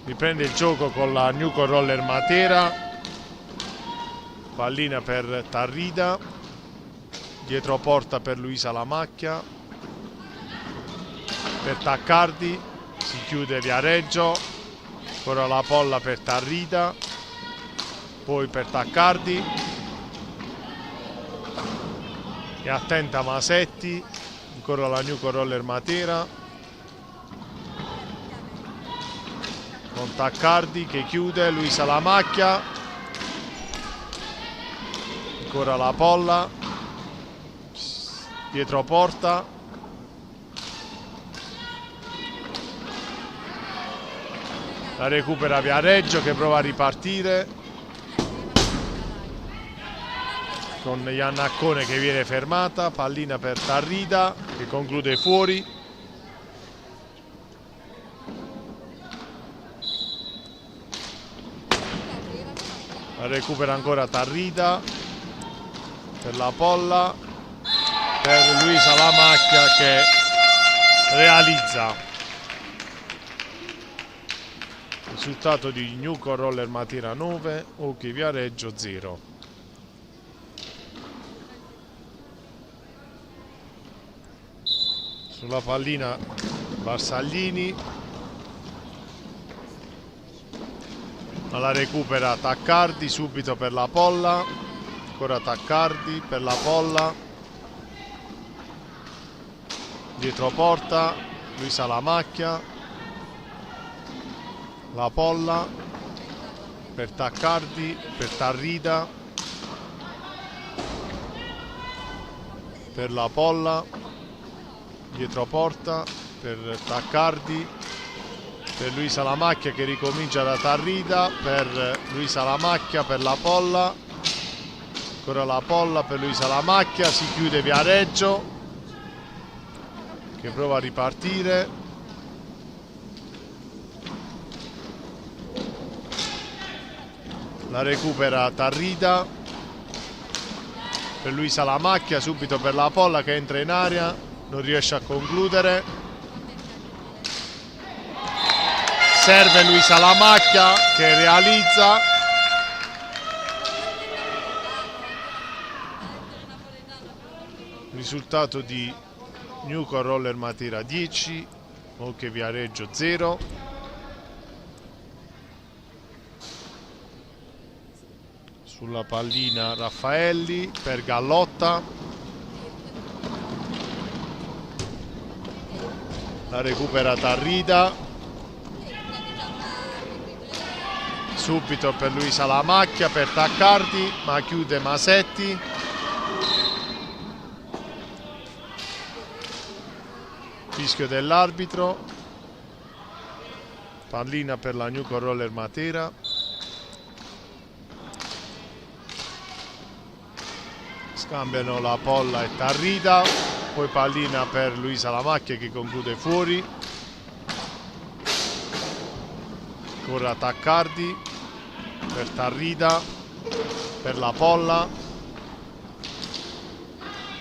Riprende il gioco con la Newco Roller Matera, pallina per Tarrida, dietro porta per Luisa Lamacchia, per Taccardi, si chiude Viareggio, ancora la polla per Tarrida, poi per Taccardi, e attenta Masetti, ancora la Newco Roller Matera, con Taccardi che chiude, Luisa Lamacchia, ancora la polla, dietro porta, la recupera Viareggio che prova a ripartire con Iannaccone che viene fermata, pallina per Tarrida che conclude fuori. La recupera ancora Tarrida per la Polla, per Luisa Lamacchia che realizza. Risultato di Nuco Roller Matera 9, Ochi Viareggio 0. Sulla pallina Barsaglini, ma la recupera Taccardi subito per la Polla, ancora Taccardi per la Polla, dietro porta Luisa Lamacchia, la Polla per Taccardi, per Tarrida, per la Polla, dietro porta per Taccardi, per Luisa Lamacchia che ricomincia da Tarrida, per Luisa Lamacchia per la Polla, ancora la Polla per Luisa Lamacchia, si chiude Viareggio che prova a ripartire, la recupera Tarrida per Luisa Lamacchia, subito per la Polla che entra in area, non riesce a concludere, serve Luisa Lamacchia che realizza. Risultato di Nuco Roller Matera 10, Oche Viareggio 0. Sulla pallina Raffaelli per Gallotta, la recupera Tarrida, subito per Luisa Lamacchia per Taccardi, ma chiude Masetti. Fischio dell'arbitro, pallina per la Nuco Roller Matera. Scambiano la Polla e Tarrida, poi pallina per Luisa Lamacchia che conclude fuori, ancora Taccardi per Tarrida, per la Polla,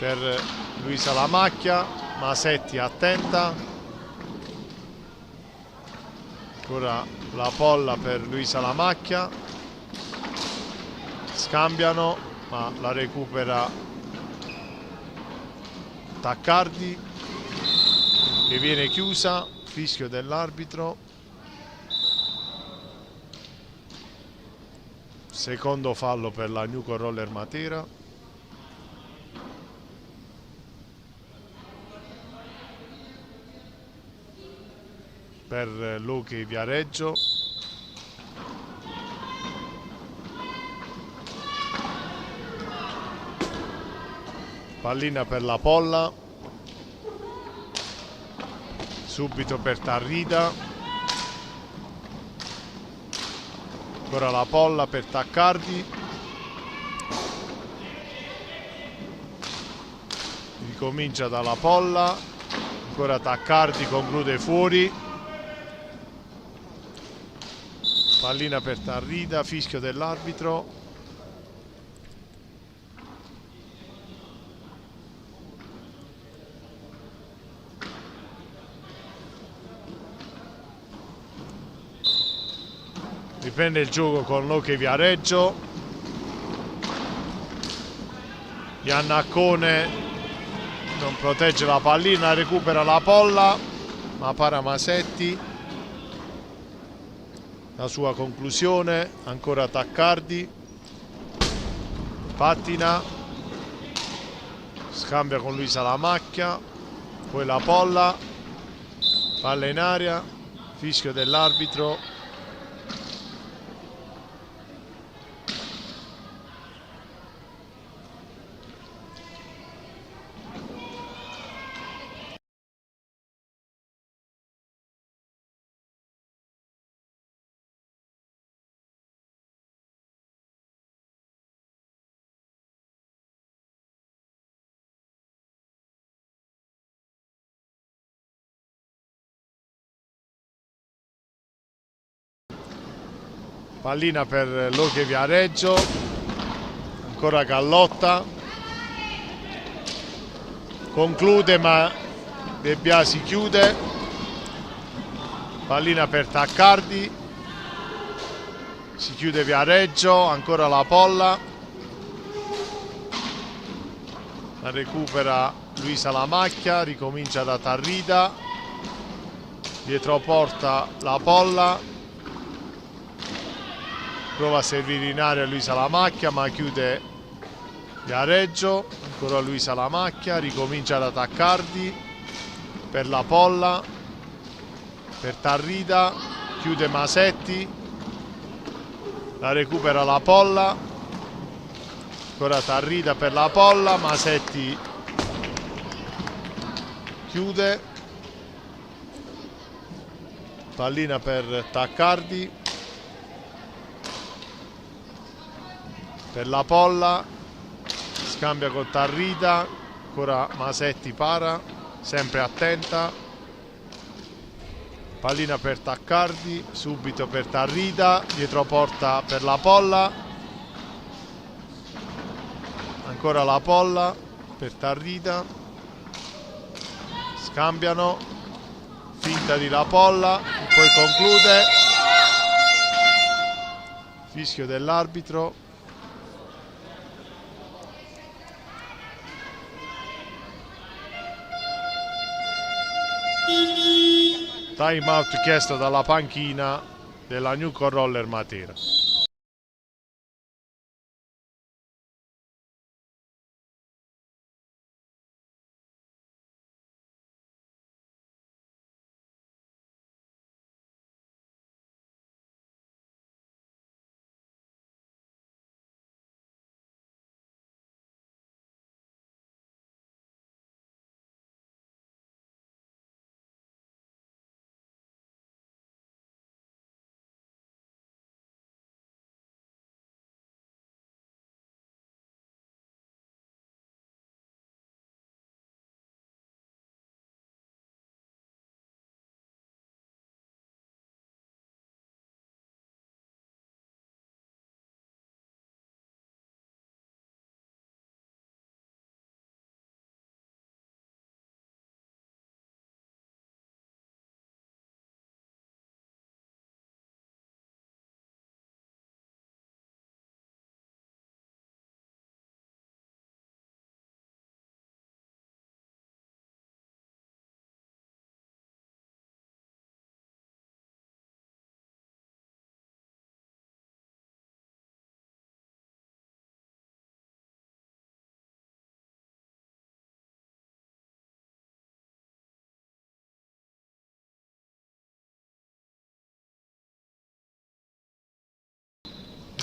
per Luisa Lamacchia, Masetti attenta, ancora la Polla per Luisa Lamacchia, scambiano ma la recupera Taccardi che viene chiusa, fischio dell'arbitro, secondo fallo per la Nuco Roller Matera. Per l'Oche Viareggio, pallina per la Polla, subito per Tarrida, ancora la Polla per Taccardi, ricomincia dalla Polla, ancora Taccardi conclude fuori, pallina per Tarrida, fischio dell'arbitro. Riprende il gioco con l'Oche Viareggio. Iannaccone non protegge la pallina, recupera la Polla, ma para Masetti. La sua conclusione, ancora Taccardi, pattina, scambia con Luisa Lamacchia, poi la Polla, palla in aria, fischio dell'arbitro. pallina per Loche Viareggio, ancora Gallotta, conclude ma De Biasi chiude, pallina per Taccardi, si chiude Viareggio, ancora la Polla, la recupera Luisa Lamacchia, ricomincia da Tarrida, dietro porta la Polla, prova a servire in area Luisa Lamacchia ma chiude Viareggio, ancora Luisa Lamacchia, ricomincia da Taccardi per la Polla, per Tarrida, chiude Masetti, la recupera la Polla, ancora Tarrida per la Polla, Masetti chiude, pallina per Taccardi, per la Polla, scambia con Tarrida, ancora Masetti para, sempre attenta, pallina per Taccardi, subito per Tarrida, dietro porta per la Polla, ancora la Polla per Tarrida, scambiano, finta di la Polla e poi conclude, fischio dell'arbitro. Time out chiesto dalla panchina della Newco Roller Matera.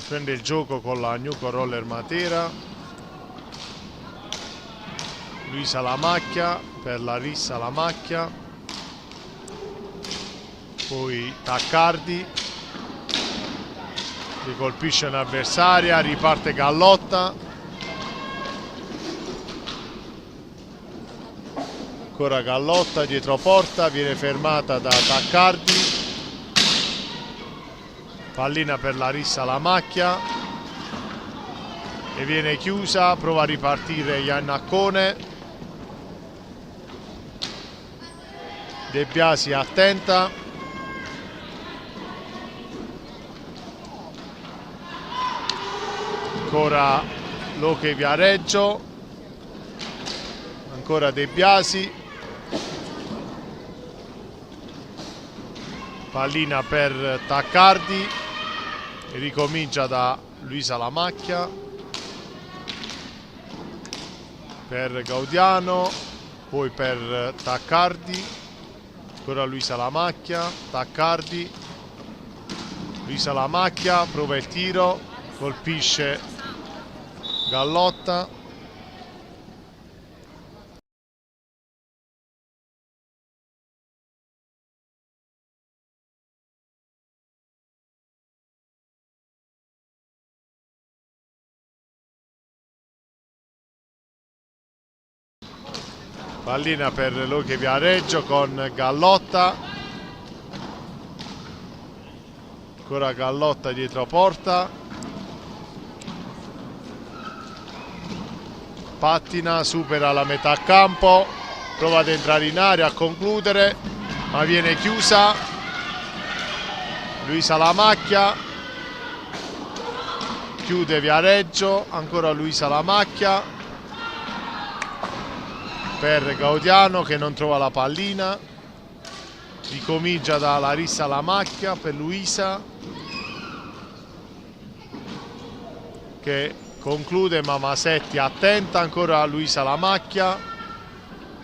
Prende il gioco con la Newco Roller Matera, Luisa Lamacchia per la Rissa Lamacchia, poi Taccardi che colpisce un'avversaria, riparte Gallotta, ancora Gallotta dietro porta, viene fermata da Taccardi, pallina per la Rissa Lamacchia e viene chiusa, prova a ripartire Iannaccone, De Biasi attenta, ancora Loche Viareggio, ancora De Biasi, pallina per Taccardi e ricomincia da Luisa Lamacchia per Gaudiano, poi per Taccardi, ancora Luisa Lamacchia, Taccardi, Luisa Lamacchia, prova il tiro, colpisce Gallotta, pallina per Loche Viareggio con Gallotta, ancora Gallotta dietro porta, pattina, supera la metà campo, prova ad entrare in area, a concludere, ma viene chiusa. Luisa Lamacchia chiude Viareggio, ancora Luisa Lamacchia per Gaudiano che non trova la pallina, ricomincia da Larissa Lamacchia per Luisa che conclude, ma Masetti attenta, ancora Luisa Lamacchia,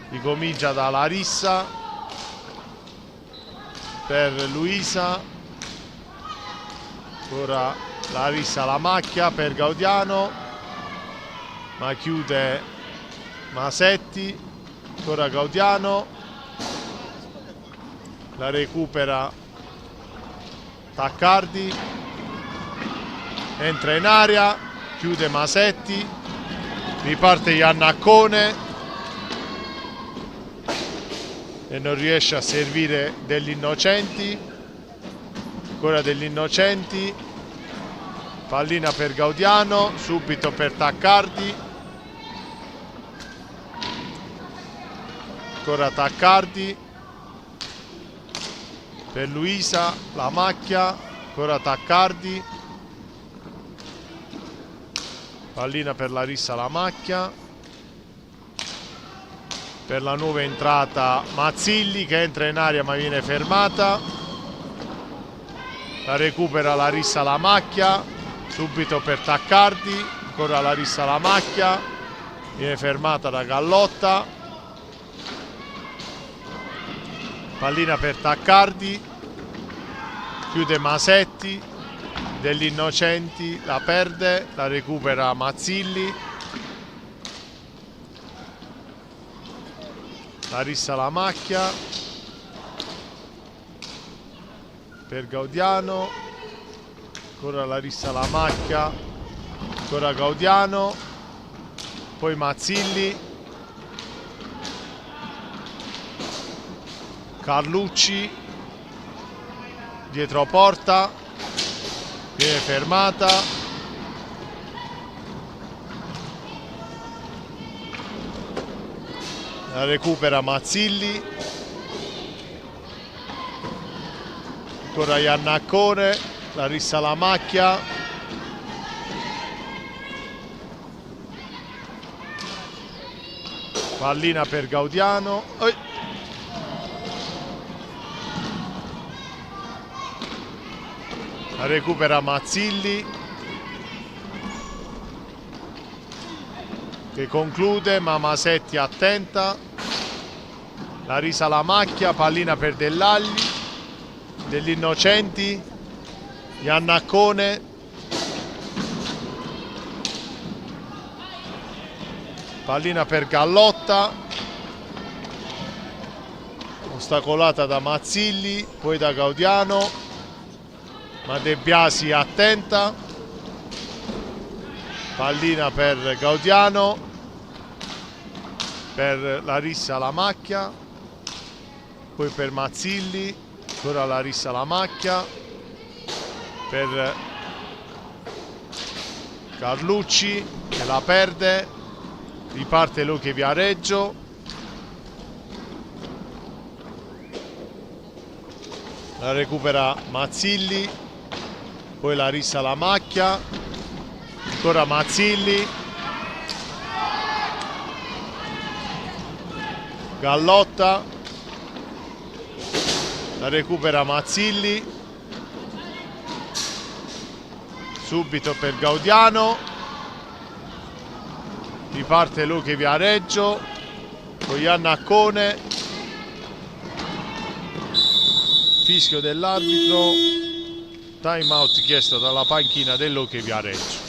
ricomincia da Larissa per Luisa, ancora Larissa Lamacchia per Gaudiano, ma chiude Masetti, ancora Gaudiano, la recupera Taccardi, entra in area, chiude Masetti, riparte Iannaccone e non riesce a servire degli Innocenti, ancora degli Innocenti, pallina per Gaudiano, subito per Taccardi, ancora Taccardi per Luisa Lamacchia, ancora Taccardi, pallina per Larissa Lamacchia, per la nuova entrata Mazzilli che entra in aria ma viene fermata, la recupera Larissa Lamacchia, subito per Taccardi, ancora Larissa Lamacchia, viene fermata da Gallotta, pallina per Taccardi, chiude Masetti, degli Innocenti la perde, la recupera Mazzilli, Larissa Lamacchia per Gaudiano, ancora Larissa Lamacchia, ancora Gaudiano, poi Mazzilli, Carlucci dietro porta, viene fermata, la recupera Mazzilli, ancora Iannaccone, Larissa Lamacchia, pallina per Gaudiano, la recupera Mazzilli che conclude, ma Masetti attenta, Larissa Lamacchia, pallina per Dell'Agli, degli Innocenti, Iannaccone, pallina per Gallotta, ostacolata da Mazzilli, poi da Gaudiano, ma De Biasi attenta, pallina per Gaudiano, per Larissa Lamacchia, poi per Mazzilli, ancora Larissa Lamacchia, per Carlucci che la perde, riparte Luche Viareggio, la recupera Mazzilli, poi Larissa Lamacchia, ancora Mazzilli, Gallotta, la recupera Mazzilli, subito per Gaudiano, riparte Luche Viareggio, con Iannaccone, fischio dell'arbitro, time out chiesto dalla panchina del Luche Viareggio.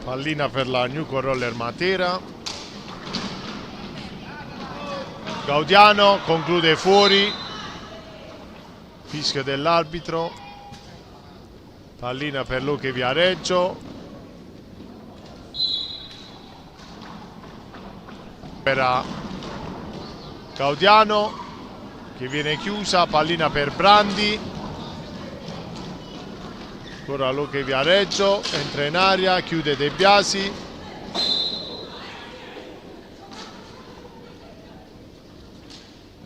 Pallina per la Newco Roller Matera. Gaudiano conclude fuori. Fischio dell'arbitro. Pallina per l'Hockey Viareggio. Per Gaudiano che viene chiusa. Pallina per Brandi. Ancora l'Hockey Viareggio, entra in aria, chiude De Biasi.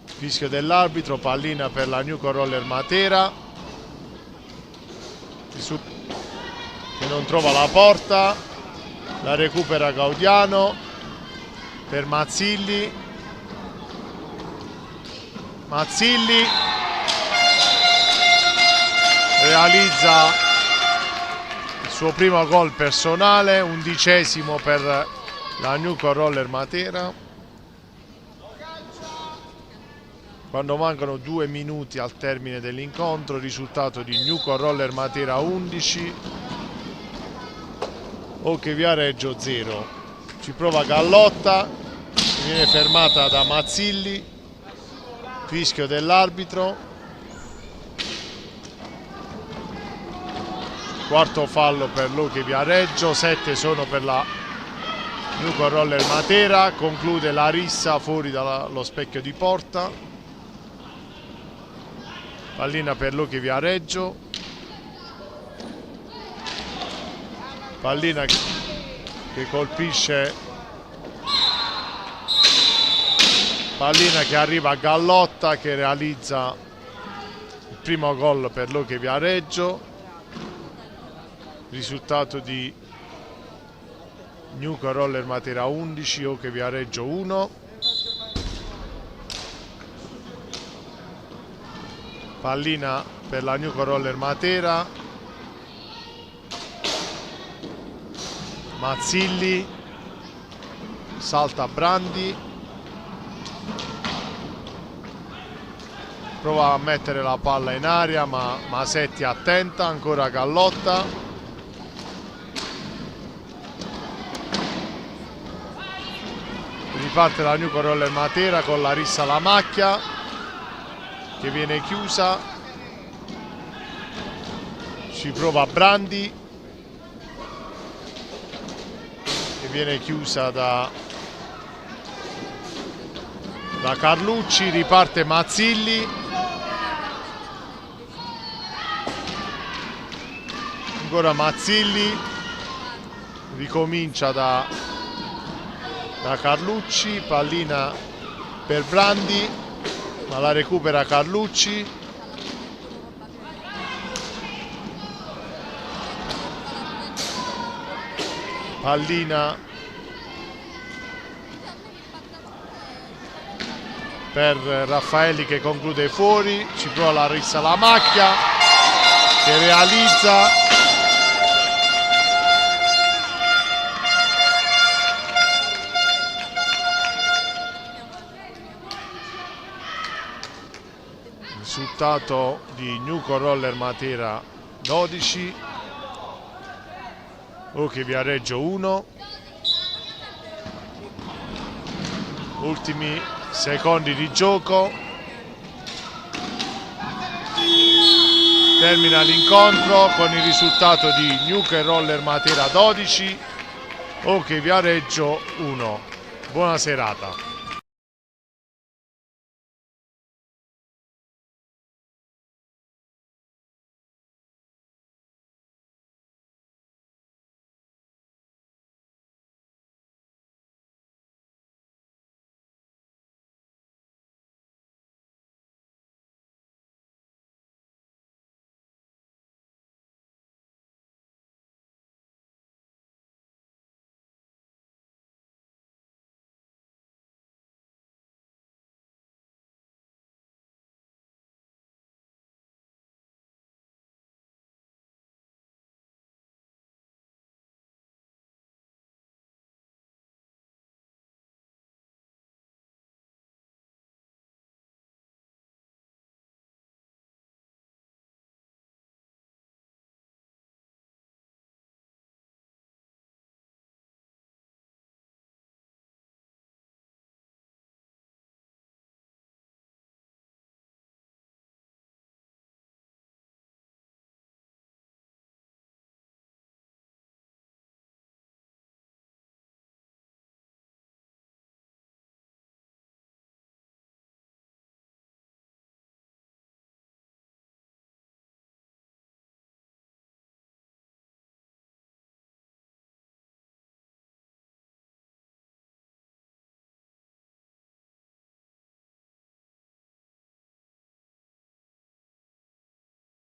Fischio dell'arbitro, pallina per la Newco Roller Matera che non trova la porta, la recupera Gaudiano per Mazzilli. Mazzilli realizza il suo primo gol personale, 11° per la Newco Roller Matera. Quando mancano 2 minuti al termine dell'incontro, risultato di Newco Roller Matera 11, Hockey Viareggio 0. Ci prova Gallotta, che viene fermata da Mazzilli. Fischio dell'arbitro. Quarto fallo per l'Hockey Viareggio, 7 sono per la Newco Roller Matera. Conclude la rissa fuori dallo specchio di porta. Pallina per l'Hockey Viareggio. Pallina che colpisce. Pallina che arriva a Gallotta, che realizza il primo gol per l'Hockey Viareggio. Risultato di Newco Roller Matera 11, Hockey Viareggio 1. Pallina per la Newco Roller Matera. Mazzilli, salta Brandi, prova a mettere la palla in aria ma Masetti attenta, ancora Gallotta. Riparte la Newco Roller Matera con la rissa alla macchia che viene chiusa. Ci prova Brandi che viene chiusa da Carlucci. Riparte Mazzilli, ancora Mazzilli, ricomincia da Carlucci. Pallina per Brandi ma la recupera Carlucci. Pallina per Raffaelli che conclude fuori. Ci prova la rissa alla macchia che realizza. Risultato di Newco Roller Matera 12, Hockey Viareggio 1. Ultimi secondi di gioco. Termina l'incontro con il risultato di Newco Roller Matera 12, Hockey Viareggio 1. Buona serata.